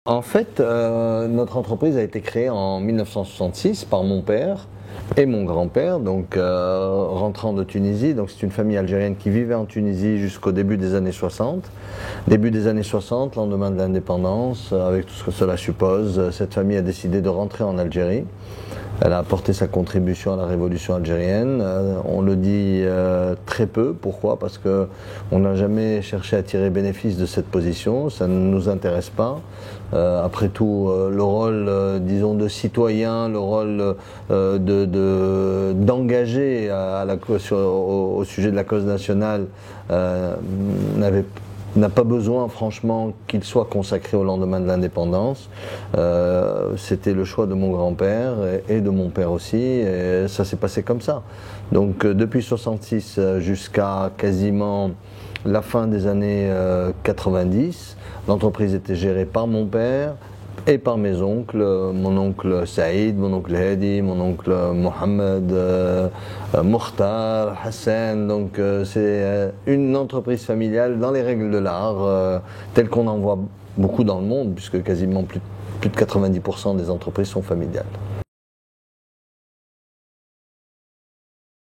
En fait, notre entreprise a été créée en 1966 par mon père et mon grand-père, donc rentrant de Tunisie. Donc c'est une famille algérienne qui vivait en Tunisie jusqu'au début des années 60. Début des années 60, lendemain de l'indépendance, avec tout ce que cela suppose, cette famille a décidé de rentrer en Algérie. Elle a apporté sa contribution à la révolution algérienne. On le dit très peu. Pourquoi? Parce que on n'a jamais cherché à tirer bénéfice de cette position. Ça ne nous intéresse pas. Après tout, le rôle, disons, de citoyen, le rôle d'engagé au sujet de la cause nationale n'a pas besoin, franchement, qu'il soit consacré au lendemain de l'indépendance. C'était le choix de mon grand-père et de mon père aussi, et ça s'est passé comme ça. Donc depuis 66 jusqu'à quasiment la fin des années 90, l'entreprise était gérée par mon père et par mes oncles, mon oncle Saïd, mon oncle Hadi, mon oncle Mohamed, Mokhtar, Hassan. Donc c'est une entreprise familiale dans les règles de l'art, telle qu'on en voit beaucoup dans le monde, puisque quasiment plus de 90% des entreprises sont familiales.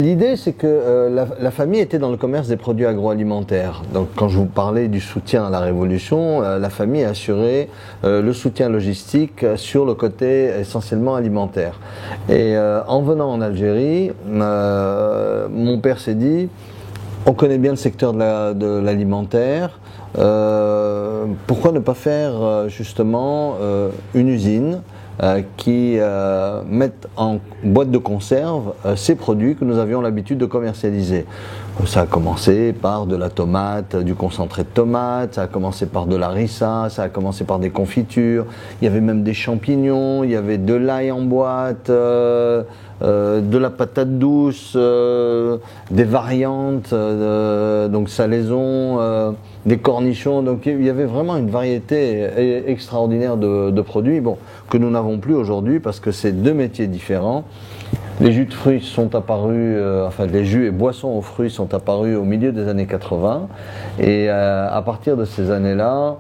L'idée, c'est que la famille était dans le commerce des produits agroalimentaires. Donc, quand je vous parlais du soutien à la Révolution, la famille assurait le soutien logistique sur le côté essentiellement alimentaire. Et en venant en Algérie, mon père s'est dit, on connaît bien le secteur de l'alimentaire, pourquoi ne pas faire justement une usine qui mettent en boîte de conserve ces produits que nous avions l'habitude de commercialiser. Ça a commencé par de la tomate, du concentré de tomate, ça a commencé par de la harissa, ça a commencé par des confitures, il y avait même des champignons, il y avait de l'ail en boîte, de la patate douce, des variantes, donc salaison, des cornichons. Donc il y avait vraiment une variété extraordinaire de produits, bon, que nous n'avons plus aujourd'hui parce que c'est deux métiers différents. Les jus de fruits sont apparus, enfin les jus et boissons aux fruits sont apparus au milieu des années 80, et à partir de ces années-là,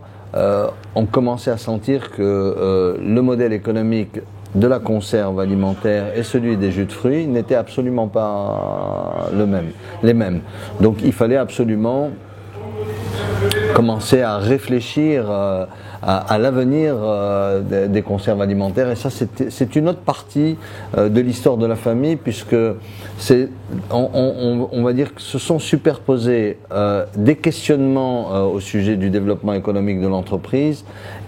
on commençait à sentir que le modèle économique de la conserve alimentaire et celui des jus de fruits n'étaient absolument pas les mêmes. Donc il fallait absolument commencer à réfléchir à l'avenir des conserves alimentaires, et ça c'est une autre partie de l'histoire de la famille, puisque on va dire que se sont superposés des questionnements au sujet du développement économique de l'entreprise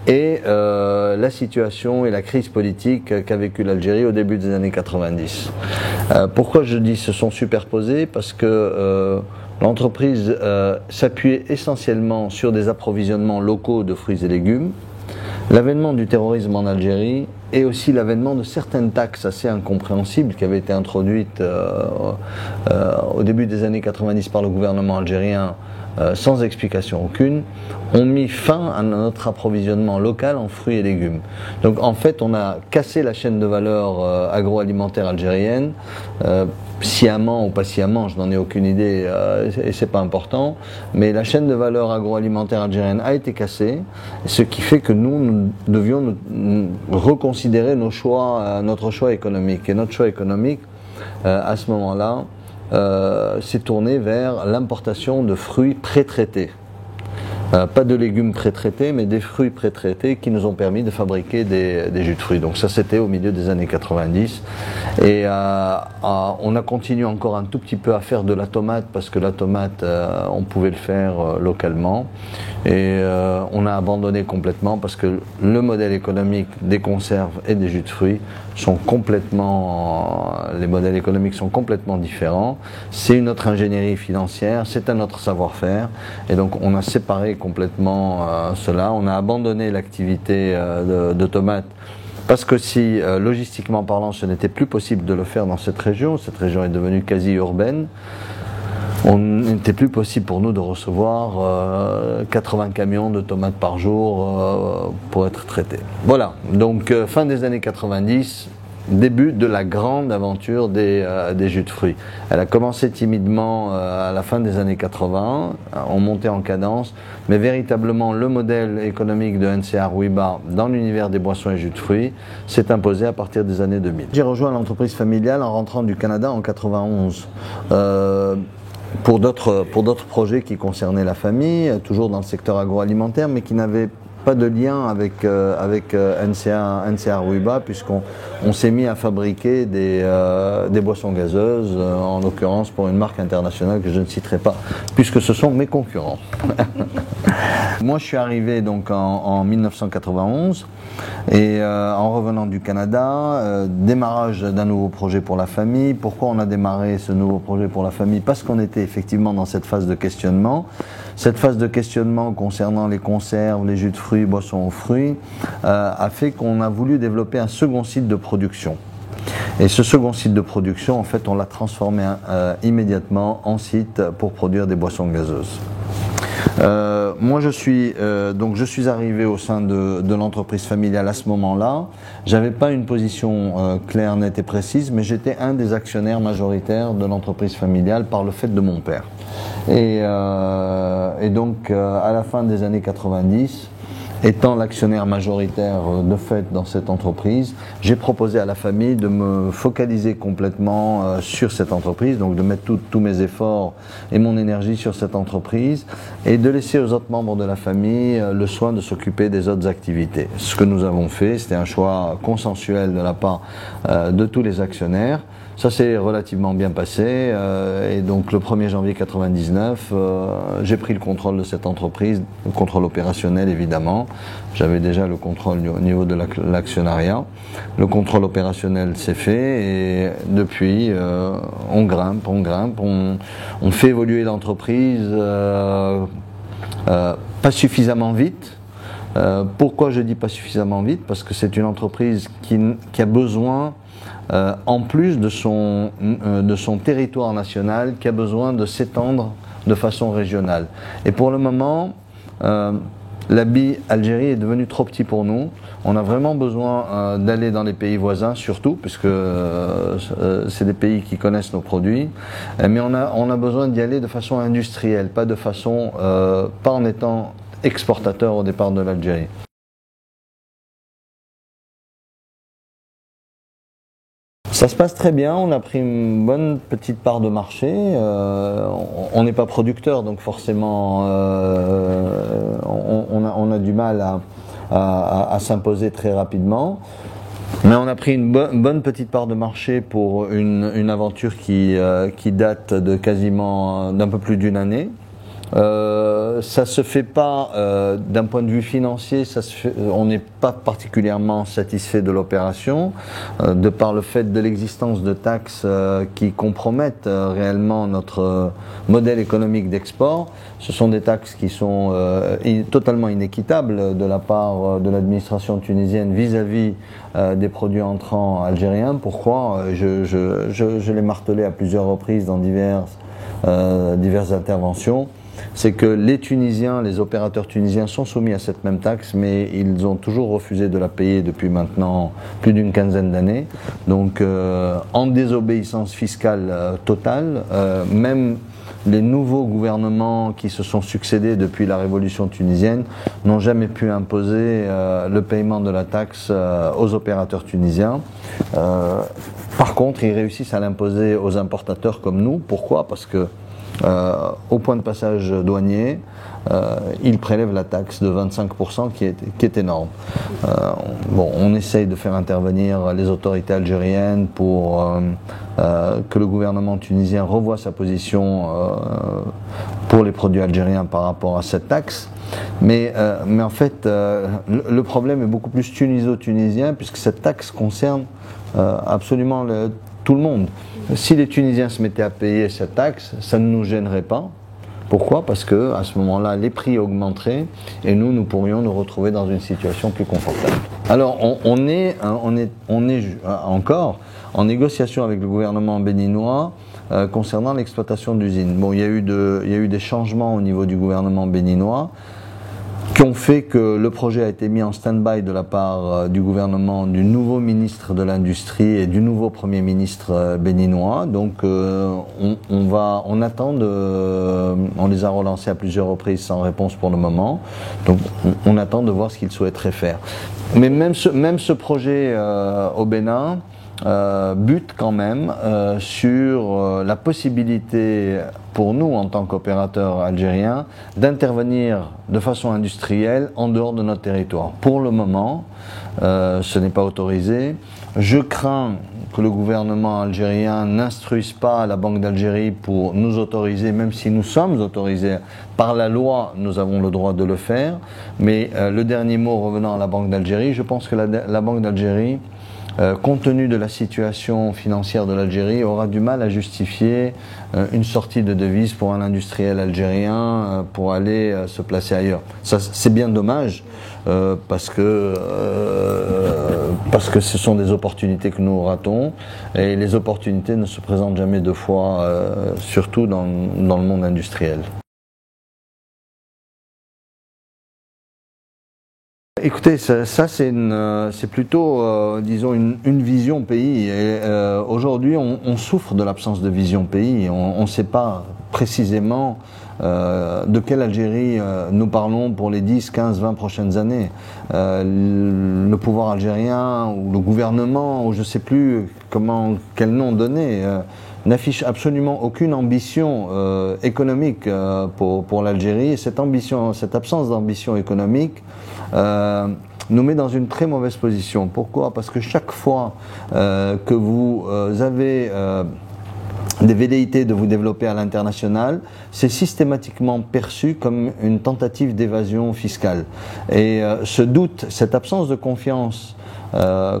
et la situation et la crise politique qu'a vécu l'Algérie au début des années 90. Pourquoi je dis se sont superposés? Parce que l'entreprise s'appuyait essentiellement sur des approvisionnements locaux de fruits et légumes. L'avènement du terrorisme en Algérie et aussi l'avènement de certaines taxes assez incompréhensibles qui avaient été introduites au début des années 90 par le gouvernement algérien sans explication aucune, ont mis fin à notre approvisionnement local en fruits et légumes. Donc en fait, on a cassé la chaîne de valeur agroalimentaire algérienne, sciemment ou pas sciemment, je n'en ai aucune idée et c'est pas important, mais la chaîne de valeur agroalimentaire algérienne a été cassée, ce qui fait que nous devions reconsidérer notre choix économique. Et notre choix économique, à ce moment-là, s'est tourné vers l'importation de fruits pré-traités. Pas de légumes pré-traités, mais des fruits pré-traités qui nous ont permis de fabriquer des jus de fruits. Donc ça, c'était au milieu des années 90. Et on a continué encore un tout petit peu à faire de la tomate, parce que la tomate, on pouvait le faire localement. Et on a abandonné complètement parce que le modèle économique des conserves et des jus de fruits les modèles économiques sont complètement différents. C'est une autre ingénierie financière, c'est un autre savoir-faire. Et donc on a séparé complètement cela. On a abandonné l'activité de tomates parce que si, logistiquement parlant, ce n'était plus possible de le faire dans cette région est devenue quasi urbaine, on n'était plus possible pour nous de recevoir 80 camions de tomates par jour pour être traités. Voilà, donc fin des années 90, début de la grande aventure des jus de fruits. Elle a commencé timidement à la fin des années 80, on montait en cadence, mais véritablement le modèle économique de NCA Rouiba dans l'univers des boissons et jus de fruits s'est imposé à partir des années 2000. J'ai rejoint l'entreprise familiale en rentrant du Canada en 91. Pour d'autres projets qui concernaient la famille, toujours dans le secteur agroalimentaire, mais qui n'avaient pas de lien avec NCA Rouiba, puisqu'on s'est mis à fabriquer des boissons gazeuses, en l'occurrence pour une marque internationale que je ne citerai pas, puisque ce sont mes concurrents. Moi, je suis arrivé donc en 1991 et en revenant du Canada, démarrage d'un nouveau projet pour la famille. Pourquoi on a démarré ce nouveau projet pour la famille? Parce qu'on était effectivement dans cette phase de questionnement. Cette phase de questionnement concernant les conserves, les jus de fruits, boissons aux fruits, a fait qu'on a voulu développer un second site de production. Et ce second site de production, en fait, on l'a transformé immédiatement en site pour produire des boissons gazeuses. Moi, je suis arrivé au sein de l'entreprise familiale à ce moment-là. J'avais pas une position claire, nette et précise, mais j'étais un des actionnaires majoritaires de l'entreprise familiale par le fait de mon père. Et donc, à la fin des années 90, étant l'actionnaire majoritaire de fait dans cette entreprise, j'ai proposé à la famille de me focaliser complètement sur cette entreprise, donc de mettre tous mes efforts et mon énergie sur cette entreprise et de laisser aux autres membres de la famille le soin de s'occuper des autres activités. Ce que nous avons fait, c'était un choix consensuel de la part de tous les actionnaires. Ça s'est relativement bien passé et donc le 1er janvier 1999, j'ai pris le contrôle de cette entreprise, le contrôle opérationnel évidemment. J'avais déjà le contrôle au niveau de l'actionnariat. Le contrôle opérationnel s'est fait et depuis on grimpe, on fait évoluer l'entreprise pas suffisamment vite. Pourquoi je dis pas suffisamment vite? Parce que c'est une entreprise qui a besoin en plus de son territoire national, qui a besoin de s'étendre de façon régionale. Et pour le moment, la BI Algérie est devenue trop petit pour nous. On a vraiment besoin d'aller dans les pays voisins, surtout, puisque c'est des pays qui connaissent nos produits. Mais on a besoin d'y aller de façon industrielle, pas en étant exportateur au départ de l'Algérie. Ça se passe très bien, on a pris une bonne petite part de marché, on n'est pas producteur donc forcément on a du mal à s'imposer très rapidement, mais on a pris une bonne petite part de marché pour une aventure qui date de quasiment d'un peu plus d'une année. Ça se fait pas d'un point de vue financier, on n'est pas particulièrement satisfait de l'opération de par le fait de l'existence de taxes qui compromettent réellement notre modèle économique d'export. Ce sont des taxes qui sont totalement inéquitables de la part de l'administration tunisienne vis-à-vis des produits entrants algériens. Pourquoi? Je l'ai martelé à plusieurs reprises dans diverses interventions. C'est que les Tunisiens, les opérateurs tunisiens sont soumis à cette même taxe, mais ils ont toujours refusé de la payer depuis maintenant plus d'une quinzaine d'années. Donc en désobéissance fiscale totale, même les nouveaux gouvernements qui se sont succédés depuis la révolution tunisienne n'ont jamais pu imposer le paiement de la taxe aux opérateurs tunisiens. Par contre, ils réussissent à l'imposer aux importateurs comme nous. Pourquoi? Parce que au point de passage douanier, ils prélèvent la taxe de 25% qui est énorme. On essaye de faire intervenir les autorités algériennes pour que le gouvernement tunisien revoie sa position pour les produits algériens par rapport à cette taxe. Mais en fait, le problème est beaucoup plus tuniso-tunisien puisque cette taxe concerne absolument tout le monde. Si les Tunisiens se mettaient à payer cette taxe, ça ne nous gênerait pas. Pourquoi? Parce que à ce moment-là, les prix augmenteraient et nous pourrions nous retrouver dans une situation plus confortable. Alors, on est encore en négociation avec le gouvernement béninois concernant l'exploitation d'usines. Bon, il y a eu des changements au niveau du gouvernement béninois. qui ont fait que le projet a été mis en stand-by de la part du gouvernement, du nouveau ministre de l'Industrie et du nouveau Premier ministre béninois. Donc on attend on les a relancés à plusieurs reprises sans réponse pour le moment. Donc on attend de voir ce qu'ils souhaiteraient faire. Mais même ce projet au Bénin bute quand même sur la possibilité pour nous en tant qu'opérateurs algériens d'intervenir de façon industrielle en dehors de notre territoire. Pour le moment, ce n'est pas autorisé. Je crains que le gouvernement algérien n'instruise pas la Banque d'Algérie pour nous autoriser, même si nous sommes autorisés par la loi, nous avons le droit de le faire. Mais le dernier mot revenant à la Banque d'Algérie, je pense que la Banque d'Algérie, compte tenu de la situation financière de l'Algérie, aura du mal à justifier une sortie de devises pour un industriel algérien pour aller se placer ailleurs. Ça, c'est bien dommage parce que ce sont des opportunités que nous ratons et les opportunités ne se présentent jamais deux fois, surtout dans le monde industriel. Écoutez, ça c'est plutôt, disons, une vision pays. Aujourd'hui, on souffre de l'absence de vision pays. On ne sait pas précisément de quelle Algérie nous parlons pour les 10, 15, 20 prochaines années. Le pouvoir algérien ou le gouvernement, ou je ne sais plus quel nom donner, n'affiche absolument aucune ambition économique pour l'Algérie. Et cette absence d'ambition économique nous met dans une très mauvaise position. Pourquoi? Parce que chaque fois que vous avez des velléités de vous développer à l'international, c'est systématiquement perçu comme une tentative d'évasion fiscale. Et ce doute, cette absence de confiance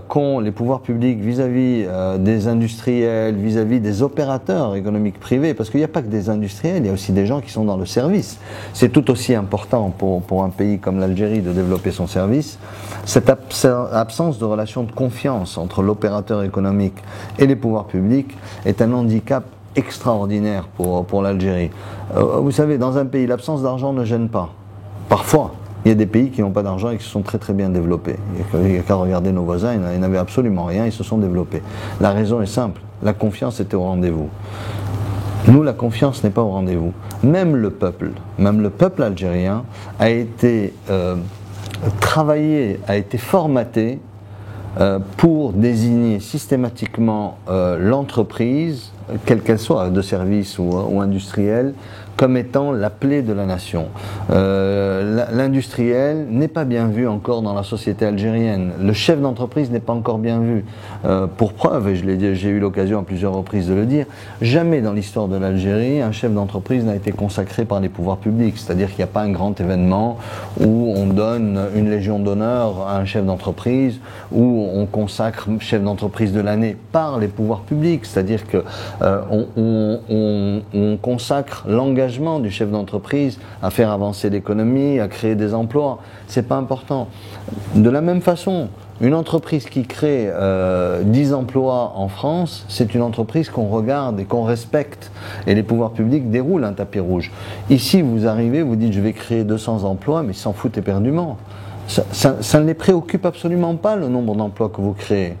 qu'ont les pouvoirs publics vis-à-vis des industriels, vis-à-vis des opérateurs économiques privés, parce qu'il n'y a pas que des industriels, il y a aussi des gens qui sont dans le service. C'est tout aussi important pour un pays comme l'Algérie de développer son service. Cette absence de relation de confiance entre l'opérateur économique et les pouvoirs publics est un handicap extraordinaire pour l'Algérie. Vous savez, dans un pays, l'absence d'argent ne gêne pas. Parfois, il y a des pays qui n'ont pas d'argent et qui se sont très très bien développés. Il n'y a qu'à regarder nos voisins, ils n'avaient absolument rien, ils se sont développés. La raison est simple, la confiance était au rendez-vous. Nous, la confiance n'est pas au rendez-vous. Même le peuple algérien a été travaillé, a été formaté pour désigner systématiquement l'entreprise, quelle qu'elle soit, de service ou industrielle, comme étant la plaie de la nation. L'industriel n'est pas bien vu encore dans la société algérienne. Le chef d'entreprise n'est pas encore bien vu. Pour preuve, et j'ai eu l'occasion à plusieurs reprises de le dire, jamais dans l'histoire de l'Algérie, un chef d'entreprise n'a été consacré par les pouvoirs publics. C'est-à-dire qu'il n'y a pas un grand événement où on donne une légion d'honneur à un chef d'entreprise, où on consacre chef d'entreprise de l'année par les pouvoirs publics. C'est-à-dire que on consacre l'engagement du chef d'entreprise à faire avancer l'économie, à créer des emplois. C'est pas important. De la même façon, une entreprise qui crée 10 emplois en France, c'est une entreprise qu'on regarde et qu'on respecte. Et les pouvoirs publics déroulent un tapis rouge. Ici, vous arrivez, vous dites je vais créer 200 emplois, mais ils s'en foutent éperdument. Ça ne les préoccupe absolument pas, le nombre d'emplois que vous créez.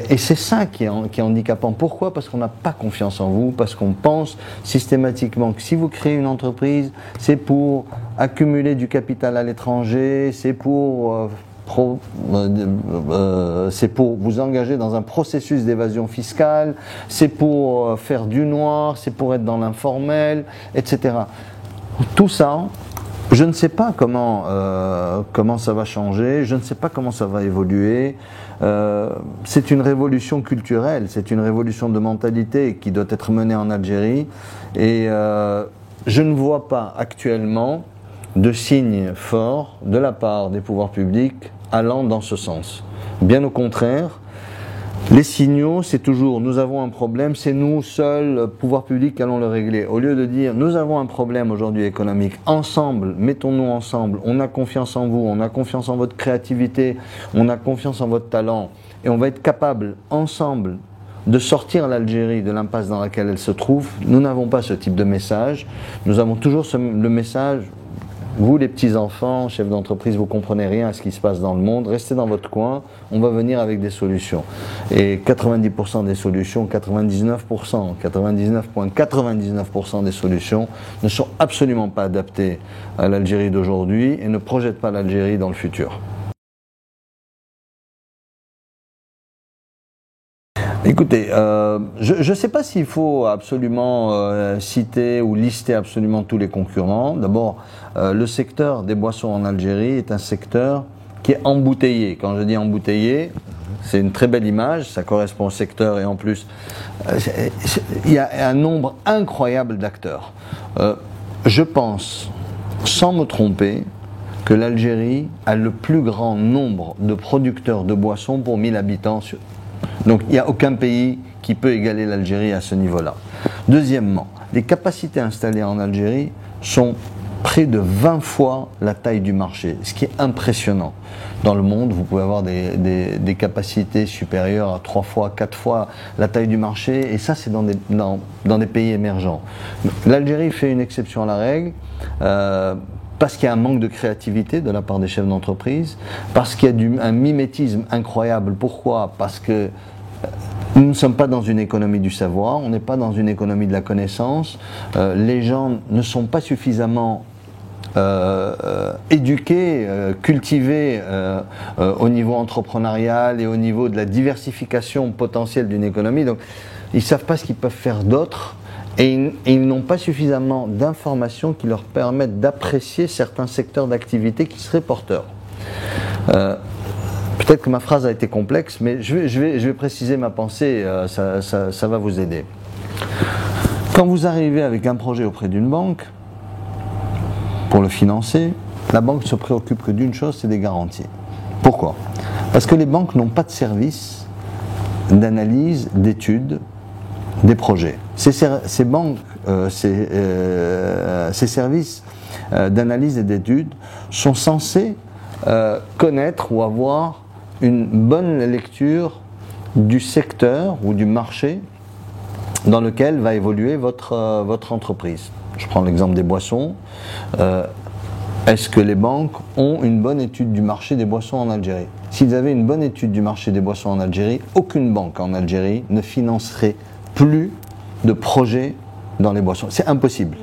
Et c'est ça qui est handicapant. Pourquoi? Parce qu'on n'a pas confiance en vous, parce qu'on pense systématiquement que si vous créez une entreprise, c'est pour accumuler du capital à l'étranger, c'est pour vous engager dans un processus d'évasion fiscale, c'est pour faire du noir, c'est pour être dans l'informel, etc. Tout ça, je ne sais pas comment ça va changer, je ne sais pas comment ça va évoluer. C'est une révolution culturelle, c'est une révolution de mentalité qui doit être menée en Algérie. Et je ne vois pas actuellement de signes forts de la part des pouvoirs publics allant dans ce sens. Bien au contraire, les signaux, c'est toujours nous avons un problème, c'est nous seuls, pouvoir public, qui allons le régler. Au lieu de dire nous avons un problème aujourd'hui économique, ensemble, mettons-nous ensemble, on a confiance en vous, on a confiance en votre créativité, on a confiance en votre talent, et on va être capable ensemble de sortir l'Algérie de l'impasse dans laquelle elle se trouve. Nous n'avons pas ce type de message, nous avons toujours le message vous les petits-enfants, chefs d'entreprise, vous comprenez rien à ce qui se passe dans le monde, restez dans votre coin, on va venir avec des solutions. Et 90% des solutions, 99%, 99,99% des solutions ne sont absolument pas adaptées à l'Algérie d'aujourd'hui et ne projettent pas l'Algérie dans le futur. Écoutez, je ne sais pas s'il faut absolument citer ou lister absolument tous les concurrents. D'abord, le secteur des boissons en Algérie est un secteur qui est embouteillé. Quand je dis embouteillé, c'est une très belle image, ça correspond au secteur et en plus, il y a un nombre incroyable d'acteurs. Je pense, sans me tromper, que l'Algérie a le plus grand nombre de producteurs de boissons pour 1000 habitants. Donc il n'y a aucun pays qui peut égaler l'Algérie à ce niveau-là. Deuxièmement, les capacités installées en Algérie sont près de 20 fois la taille du marché, ce qui est impressionnant. Dans le monde, vous pouvez avoir des capacités supérieures à 3 fois, 4 fois la taille du marché, et ça c'est dans des pays émergents. L'Algérie fait une exception à la règle, parce qu'il y a un manque de créativité de la part des chefs d'entreprise, parce qu'il y a un mimétisme incroyable. Pourquoi? Parce que nous ne sommes pas dans une économie du savoir, on n'est pas dans une économie de la connaissance, les gens ne sont pas suffisamment éduqués, cultivés au niveau entrepreneurial et au niveau de la diversification potentielle d'une économie, donc ils ne savent pas ce qu'ils peuvent faire d'autre. Et ils n'ont pas suffisamment d'informations qui leur permettent d'apprécier certains secteurs d'activité qui seraient porteurs. Peut-être que ma phrase a été complexe, mais je vais préciser ma pensée, ça va vous aider. Quand vous arrivez avec un projet auprès d'une banque, pour le financer, la banque ne se préoccupe que d'une chose, c'est des garanties. Pourquoi? Parce que les banques n'ont pas de service d'analyse, d'études, des projets. Ces services d'analyse et d'études sont censés connaître ou avoir une bonne lecture du secteur ou du marché dans lequel va évoluer votre entreprise. Je prends l'exemple des boissons. Est-ce que les banques ont une bonne étude du marché des boissons en Algérie? S'ils avaient une bonne étude du marché des boissons en Algérie, aucune banque en Algérie ne financerait plus de projets dans les boissons. C'est impossible.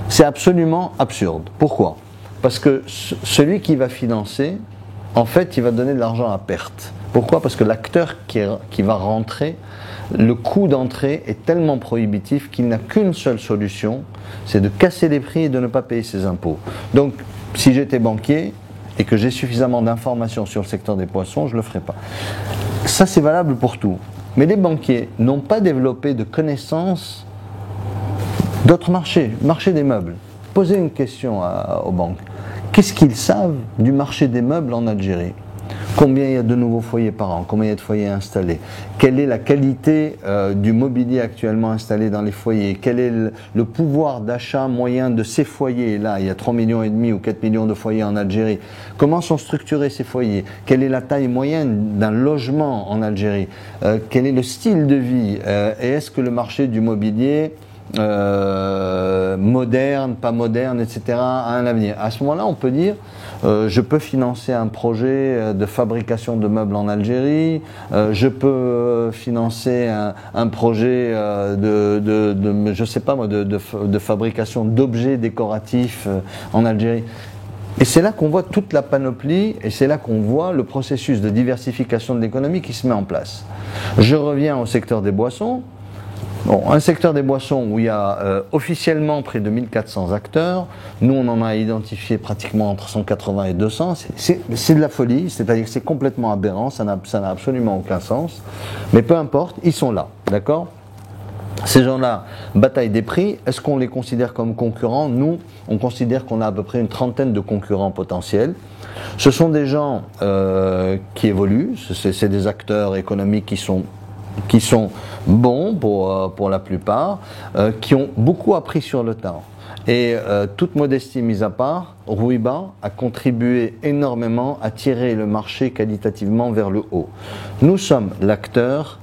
C'est absolument absurde. Pourquoi? Parce que celui qui va financer, en fait, il va donner de l'argent à perte. Pourquoi? Parce que l'acteur qui va rentrer, le coût d'entrée est tellement prohibitif qu'il n'a qu'une seule solution, c'est de casser les prix et de ne pas payer ses impôts. Donc, si j'étais banquier et que j'ai suffisamment d'informations sur le secteur des poissons, je ne le ferais pas. Ça, c'est valable pour tout. Mais les banquiers n'ont pas développé de connaissances d'autres marchés, marché des meubles. Posez une question aux banques. Qu'est-ce qu'ils savent du marché des meubles en Algérie? Combien il y a de nouveaux foyers par an? Combien il y a de foyers installés? Quelle est la qualité du mobilier actuellement installé dans les foyers? Quel est le pouvoir d'achat moyen de ces foyers? Là, il y a 3,5 millions ou 4 millions de foyers en Algérie. Comment sont structurés ces foyers? Quelle est la taille moyenne d'un logement en Algérie? Quel est le style de vie? Et est-ce que le marché du mobilier moderne, pas moderne, etc., a un avenir? À ce moment-là, on peut dire je peux financer un projet de fabrication de meubles en Algérie, je peux financer un projet je sais pas moi, de fabrication d'objets décoratifs en Algérie. Et c'est là qu'on voit toute la panoplie et c'est là qu'on voit le processus de diversification de l'économie qui se met en place. Je reviens au secteur des boissons. Bon, un secteur des boissons où il y a officiellement près de 1400 acteurs, nous on en a identifié pratiquement entre 180 et 200, c'est de la folie, c'est-à-dire que c'est complètement aberrant, ça n'a absolument aucun sens, mais peu importe, ils sont là, d'accord? Ces gens-là bataillent des prix, est-ce qu'on les considère comme concurrents? Nous, on considère qu'on a à peu près une trentaine de concurrents potentiels. Ce sont des gens qui évoluent, c'est des acteurs économiques qui sont bons pour la plupart, qui ont beaucoup appris sur le temps. Et toute modestie mise à part, Rouiba a contribué énormément à tirer le marché qualitativement vers le haut. Nous sommes l'acteur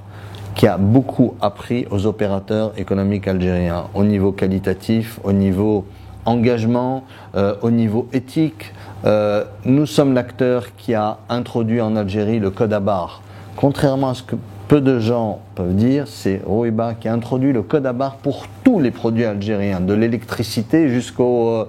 qui a beaucoup appris aux opérateurs économiques algériens, au niveau qualitatif, au niveau engagement au niveau éthique. Nous sommes l'acteur qui a introduit en Algérie le code Abar. Contrairement à ce que peu de gens peuvent dire, c'est Rouiba qui a introduit le code Abar pour tous les produits algériens, de l'électricité jusqu'aux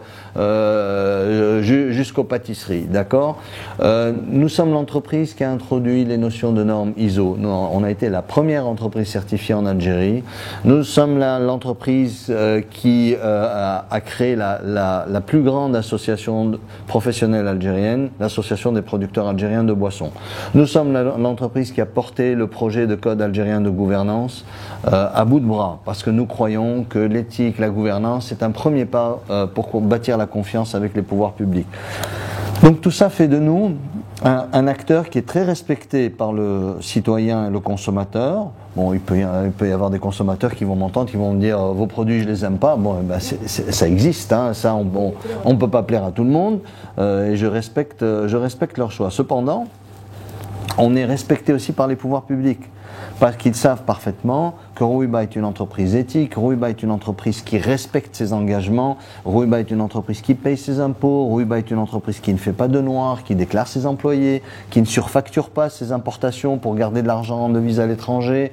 pâtisseries, d'accord. Nous sommes l'entreprise qui a introduit les notions de normes ISO. On a été la première entreprise certifiée en Algérie. Nous sommes l'entreprise qui a créé la plus grande association professionnelle algérienne, l'association des producteurs algériens de boissons. Nous sommes l'entreprise qui a porté le projet de code algérien de gouvernance à bout de bras, parce que nous croyons que l'éthique, la gouvernance, c'est un premier pas pour bâtir la confiance avec les pouvoirs publics. Donc tout ça fait de nous un acteur qui est très respecté par le citoyen et le consommateur. Bon, il peut y avoir des consommateurs qui vont m'entendre, qui vont me dire vos produits je les aime pas. Bon, ben ça existe, hein, ça on peut pas plaire à tout le monde et je respecte leur choix. Cependant, on est respecté aussi par les pouvoirs publics, parce qu'ils savent parfaitement que Rouiba est une entreprise éthique, Rouiba est une entreprise qui respecte ses engagements, Rouiba est une entreprise qui paye ses impôts, Rouiba est une entreprise qui ne fait pas de noir, qui déclare ses employés, qui ne surfacture pas ses importations pour garder de l'argent en devise à l'étranger.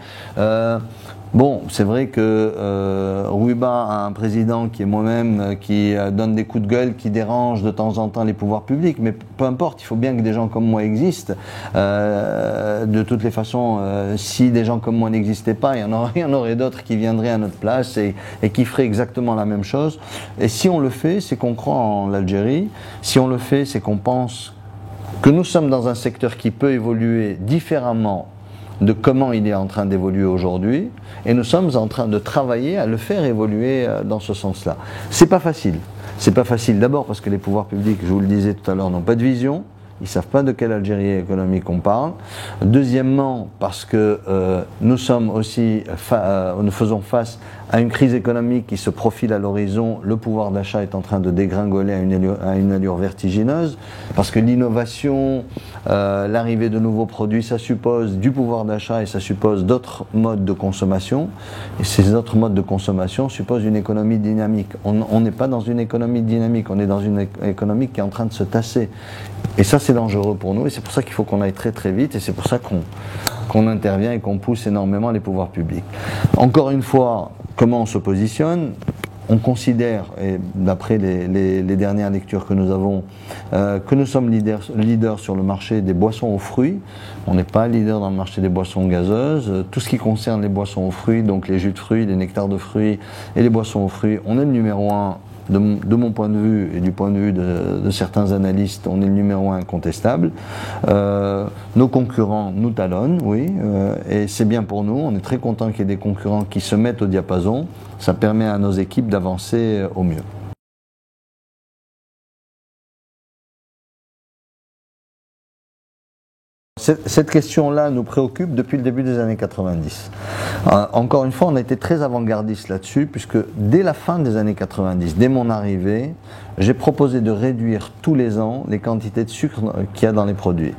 Bon, c'est vrai que Rouiba a un président qui est moi-même, qui donne des coups de gueule, qui dérange de temps en temps les pouvoirs publics, mais peu importe, il faut bien que des gens comme moi existent. De toutes les façons, si des gens comme moi n'existaient pas, il y en aurait d'autres qui viendraient à notre place et qui feraient exactement la même chose. Et si on le fait, c'est qu'on croit en l'Algérie. Si on le fait, c'est qu'on pense que nous sommes dans un secteur qui peut évoluer différemment de comment il est en train d'évoluer aujourd'hui, et nous sommes en train de travailler à le faire évoluer dans ce sens-là. C'est pas facile. C'est pas facile d'abord parce que les pouvoirs publics, je vous le disais tout à l'heure, n'ont pas de vision. Ils ne savent pas de quelle Algérie économique on parle. Deuxièmement, parce que nous sommes aussi, nous faisons face à une crise économique qui se profile à l'horizon. Le pouvoir d'achat est en train de dégringoler à une allure vertigineuse, parce que l'innovation, l'arrivée de nouveaux produits, ça suppose du pouvoir d'achat et ça suppose d'autres modes de consommation. Et ces autres modes de consommation supposent une économie dynamique. On n'est pas dans une économie dynamique, on est dans une économie qui est en train de se tasser. Et ça, c'est dangereux pour nous, et c'est pour ça qu'il faut qu'on aille très très vite, et c'est pour ça qu'on intervient et qu'on pousse énormément les pouvoirs publics. Encore une fois, comment on se positionne ? On considère, et d'après les dernières lectures que nous avons, que nous sommes leaders sur le marché des boissons aux fruits. On n'est pas leader dans le marché des boissons gazeuses. Tout ce qui concerne les boissons aux fruits, donc les jus de fruits, les nectars de fruits et les boissons aux fruits, on est le numéro 1. De mon point de vue et du point de vue de certains analystes, on est le numéro 1 incontestable. Nos concurrents nous talonnent, oui, et c'est bien pour nous. On est très content qu'il y ait des concurrents qui se mettent au diapason. Ça permet à nos équipes d'avancer au mieux. Cette question-là nous préoccupe depuis le début des années 90. Encore une fois, on a été très avant-gardiste là-dessus, puisque dès la fin des années 90, dès mon arrivée, j'ai proposé de réduire tous les ans les quantités de sucre qu'il y a dans les produits.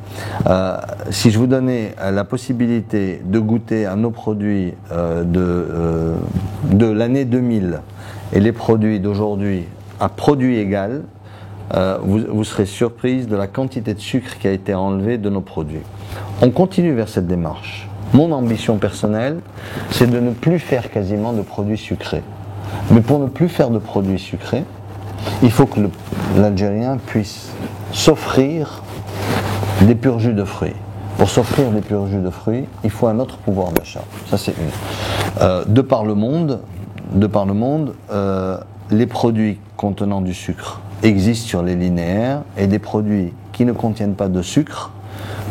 Si je vous donnais la possibilité de goûter à nos produits de l'année 2000 et les produits d'aujourd'hui à produit égal, vous serez surprise de la quantité de sucre qui a été enlevée de nos produits. On continue vers cette démarche. Mon ambition personnelle, c'est de ne plus faire quasiment de produits sucrés. Mais pour ne plus faire de produits sucrés, il faut que l'Algérien puisse s'offrir des purs jus de fruits. Pour s'offrir des purs jus de fruits, il faut un autre pouvoir d'achat. Ça, c'est une. De par le monde, les produits contenant du sucre existent sur les linéaires, et des produits qui ne contiennent pas de sucre,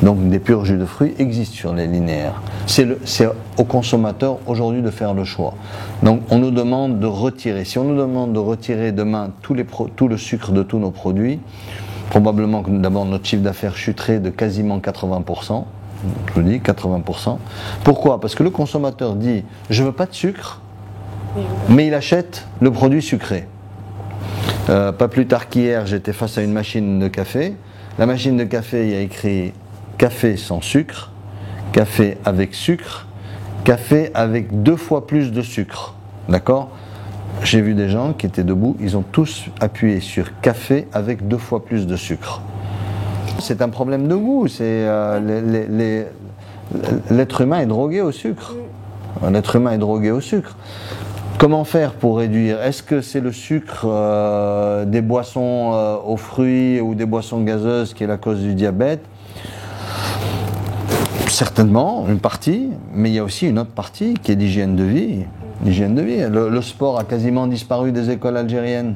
donc des purs jus de fruits, existent sur les linéaires. C'est au consommateur aujourd'hui de faire le choix. Donc on nous demande de retirer. Si on nous demande de retirer demain tout le sucre de tous nos produits, probablement que d'abord notre chiffre d'affaires chuterait de quasiment 80%. Je vous dis 80%. Pourquoi ? Parce que le consommateur dit « je veux pas de sucre », mais il achète le produit sucré. Pas plus tard qu'hier, j'étais face à une machine de café. La machine de café, il y a écrit café sans sucre, café avec sucre, café avec 2 fois plus de sucre. D'accord ? j'ai vu des gens qui étaient debout, ils ont tous appuyé sur café avec 2 fois plus de sucre. C'est un problème de goût, l'être humain est drogué au sucre. L'être humain est drogué au sucre. Comment faire pour réduire? Est-ce que c'est le sucre des boissons aux fruits ou des boissons gazeuses qui est la cause du diabète? Certainement, une partie, mais il y a aussi une autre partie qui est l'hygiène de vie. L'hygiène de vie. Le sport a quasiment disparu des écoles algériennes.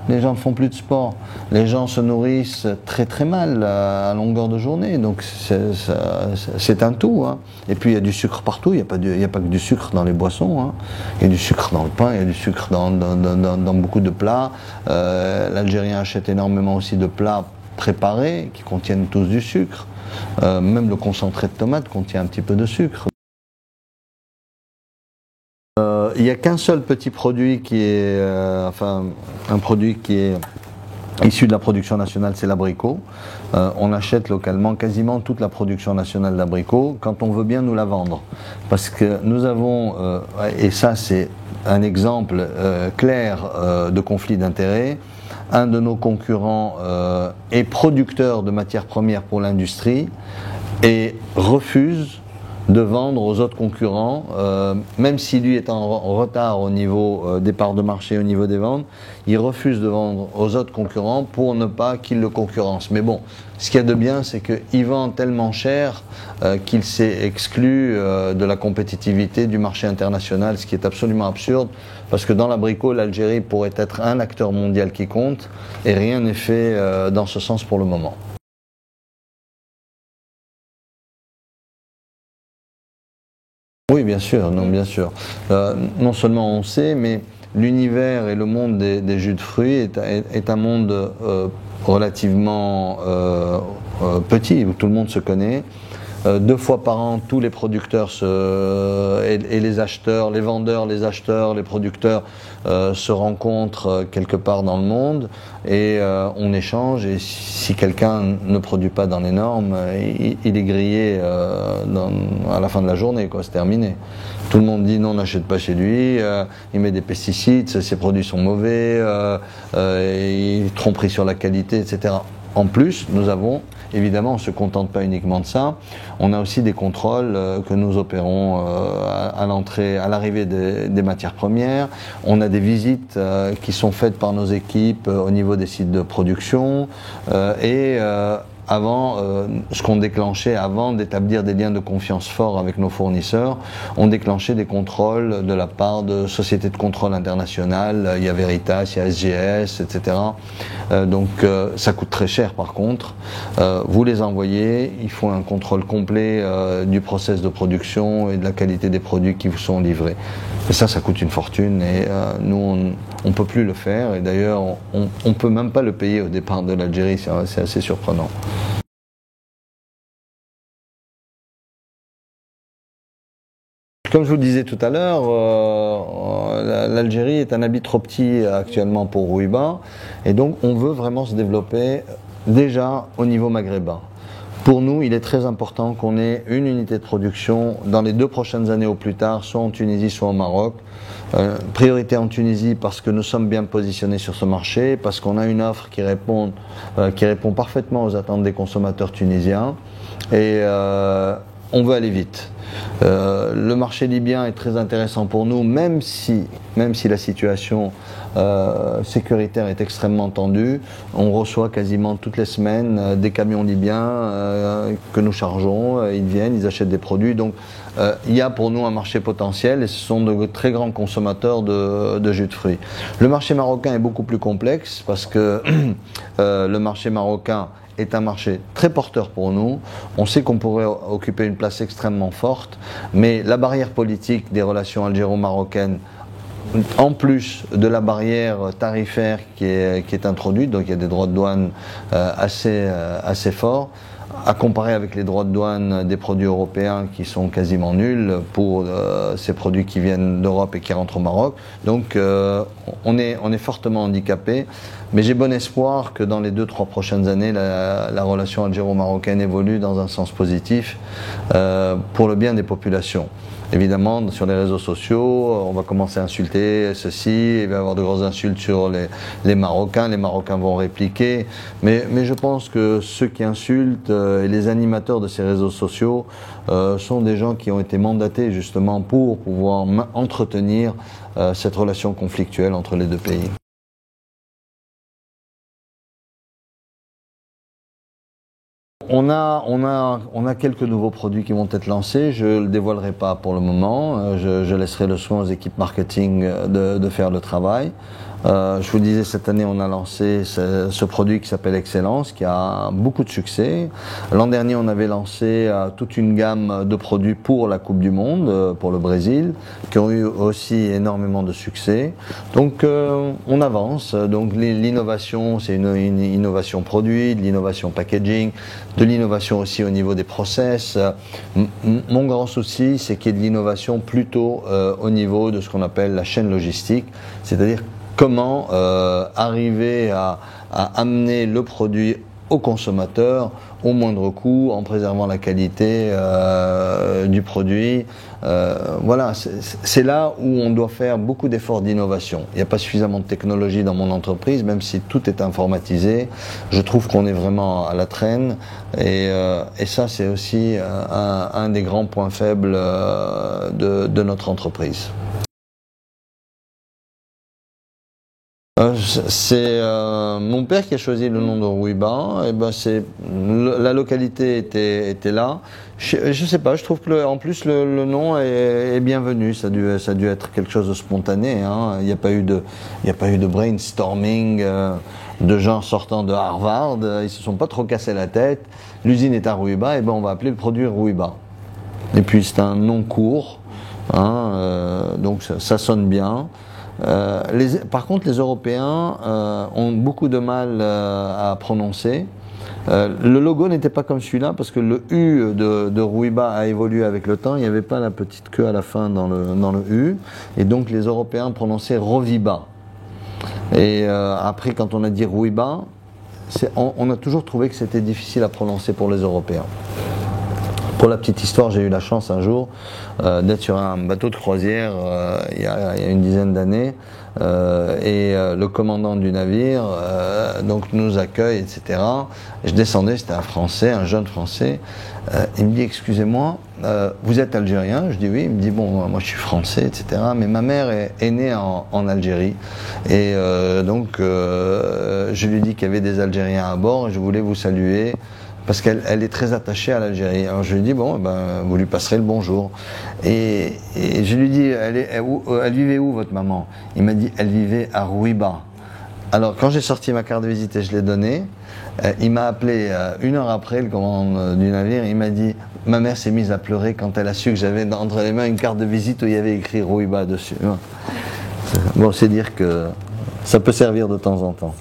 Les gens ne font plus de sport. Les gens se nourrissent très très mal à longueur de journée. Donc c'est un tout. Hein. Et puis il y a du sucre partout. Il n'y a pas que du sucre dans les boissons. Hein. Il y a du sucre dans le pain, il y a du sucre dans beaucoup de plats. L'Algérien achète énormément aussi de plats préparés qui contiennent tous du sucre. Même le concentré de tomate contient un petit peu de sucre. Il n'y a qu'un seul petit produit qui est, un produit qui est issu de la production nationale, c'est l'abricot. On achète localement quasiment toute la production nationale d'abricot quand on veut bien nous la vendre. Parce que nous avons, et ça c'est un exemple clair de conflit d'intérêts, un de nos concurrents est producteur de matières premières pour l'industrie et refuse de vendre aux autres concurrents, même si lui est en retard au niveau des parts de marché, au niveau des ventes, il refuse de vendre aux autres concurrents pour ne pas qu'ils le concurrencent. Mais bon, ce qu'il y a de bien, c'est qu'il vend tellement cher qu'il s'est exclu de la compétitivité du marché international, ce qui est absolument absurde, parce que dans l'abricot, l'Algérie pourrait être un acteur mondial qui compte, et rien n'est fait dans ce sens pour le moment. Oui, bien sûr, non, bien sûr. Non seulement on sait, mais l'univers et le monde des jus de fruits est un monde relativement petit, où tout le monde se connaît. 2 fois par an, tous les producteurs et les acheteurs, les vendeurs, les acheteurs, les producteurs se rencontrent quelque part dans le monde et on échange. Et si quelqu'un ne produit pas dans les normes, il est grillé à la fin de la journée, quoi, c'est terminé. Tout le monde dit non, n'achète pas chez lui, il met des pesticides, ses produits sont mauvais, il est tromperie sur la qualité, etc. En plus, nous avons, évidemment, on ne se contente pas uniquement de ça, on a aussi des contrôles que nous opérons à l'entrée, à l'arrivée des matières premières. On a des visites qui sont faites par nos équipes au niveau des sites de production avant, ce qu'on déclenchait avant d'établir des liens de confiance forts avec nos fournisseurs, on déclenchait des contrôles de la part de sociétés de contrôle internationales, il y a Veritas, il y a SGS, etc. Donc ça coûte très cher par contre. Vous les envoyez, il faut un contrôle complet du process de production et de la qualité des produits qui vous sont livrés. Et ça coûte une fortune et nous on peut plus le faire et d'ailleurs on peut même pas le payer au départ de l'Algérie, c'est assez surprenant. Comme je vous le disais tout à l'heure, l'Algérie est un habit trop petit actuellement pour Rouiba et donc on veut vraiment se développer déjà au niveau maghrébin. Pour nous, il est très important qu'on ait une unité de production dans les 2 prochaines années au plus tard, soit en Tunisie, soit au Maroc. Priorité en Tunisie parce que nous sommes bien positionnés sur ce marché, parce qu'on a une offre qui répond parfaitement aux attentes des consommateurs tunisiens et on veut aller vite. Le marché libyen est très intéressant pour nous, même si la situation sécuritaire est extrêmement tendue. On reçoit quasiment toutes les semaines des camions libyens que nous chargeons. Ils viennent, ils achètent des produits. Donc il y a pour nous un marché potentiel et ce sont de très grands consommateurs de jus de fruits. Le marché marocain est beaucoup plus complexe parce que le marché marocain est un marché très porteur pour nous. On sait qu'on pourrait occuper une place extrêmement forte, mais la barrière politique des relations algéro-marocaines, en plus de la barrière tarifaire qui est introduite, donc il y a des droits de douane assez forts, à comparer avec les droits de douane des produits européens qui sont quasiment nuls pour ces produits qui viennent d'Europe et qui rentrent au Maroc. Donc on est fortement handicapé, mais j'ai bon espoir que dans les 2-3 prochaines années, la relation algéro-marocaine évolue dans un sens positif pour le bien des populations. évidemment, sur les réseaux sociaux, on va commencer à insulter ceci, il va y avoir de grosses insultes sur les Marocains vont répliquer, mais je pense que ceux qui insultent et les animateurs de ces réseaux sociaux sont des gens qui ont été mandatés justement pour pouvoir entretenir cette relation conflictuelle entre les deux pays. On a quelques nouveaux produits qui vont être lancés. Je ne le dévoilerai pas pour le moment. Je laisserai le soin aux équipes marketing de faire le travail. Je vous disais, cette année, on a lancé ce produit qui s'appelle Excellence, qui a beaucoup de succès. L'an dernier, on avait lancé toute une gamme de produits pour la Coupe du Monde, pour le Brésil, qui ont eu aussi énormément de succès. Donc, on avance. Donc, l'innovation, c'est une innovation produit, de l'innovation packaging, de l'innovation aussi au niveau des process. Mon grand souci, c'est qu'il y ait de l'innovation plutôt au niveau de ce qu'on appelle la chaîne logistique, c'est-à-dire comment arriver à amener le produit au consommateur au moindre coût, en préservant la qualité du produit. Voilà, c'est là où on doit faire beaucoup d'efforts d'innovation. Il n'y a pas suffisamment de technologie dans mon entreprise, même si tout est informatisé. Je trouve qu'on est vraiment à la traîne, et ça, c'est aussi un des grands points faibles de notre entreprise. C'est mon père qui a choisi le nom de Rouiba. Et ben la localité était là. Je sais pas, je trouve que en plus le nom est bienvenu. Ça a dû être quelque chose de spontané. Hein. Il n'y a pas eu de brainstorming de gens sortant de Harvard. Ils se sont pas trop cassés la tête. L'usine est à Rouiba, et ben on va appeler le produit Rouiba. Et puis c'est un nom court, hein, donc ça sonne bien. Par contre, les Européens ont beaucoup de mal à prononcer. Le logo n'était pas comme celui-là, parce que le U de Rouiba a évolué avec le temps. Il n'y avait pas la petite queue à la fin dans le U. Et donc les Européens prononçaient Roviba. Et après, quand on a dit Rouiba, on a toujours trouvé que c'était difficile à prononcer pour les Européens. Pour la petite histoire, j'ai eu la chance un jour d'être sur un bateau de croisière il y a une dizaine d'années, et le commandant du navire donc nous accueille, etc. Je descendais, c'était un Français, un jeune Français. Il me dit: excusez-moi, vous êtes algérien? Je dis oui. Il me dit: bon, moi je suis français, etc. Mais ma mère est née en Algérie, et donc je lui dis qu'il y avait des Algériens à bord et je voulais vous saluer, parce qu'elle est très attachée à l'Algérie. Alors je lui dis: bon, ben, vous lui passerez le bonjour. Et je lui dis: elle vivait où votre maman? Il m'a dit: elle vivait à Rouiba. Alors quand j'ai sorti ma carte de visite et je l'ai donnée, il m'a appelé 1 heure après, le commandant du navire. Il m'a dit: ma mère s'est mise à pleurer quand elle a su que j'avais entre les mains une carte de visite où il y avait écrit Rouiba dessus. Bon, c'est dire que ça peut servir de temps en temps.